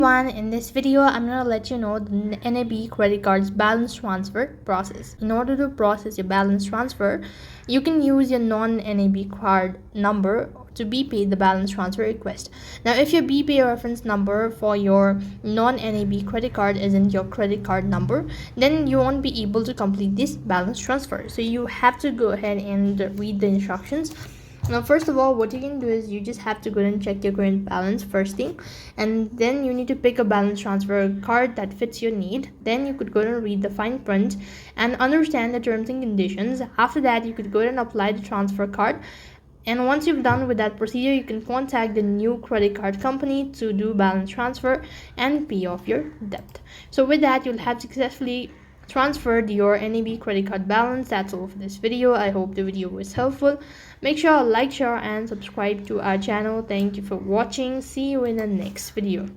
everyone, in this video I'm going to let you know the NAB credit card's balance transfer process. In order to process your balance transfer, you can use your non-NAB card number to BPAY the balance transfer request. Now if your BPAY reference number for your non-NAB credit card isn't your credit card number, then you won't be able to complete this balance transfer. So you have to go ahead and read the instructions. Now first of all, what you can do is you just have to go and check your current balance first thing, and then you need to pick a balance transfer card that fits your need. Then you could go and read the fine print and understand the terms and conditions. After that, you could go and apply the transfer card, and once you've done with that procedure, you can contact the new credit card company to do balance transfer and pay off your debt. So with that, you'll have successfully transferred your NAB credit card balance. That's all for this video. I hope the video was helpful. Make sure to like, share and subscribe to our channel. Thank you for watching. See you in the next video.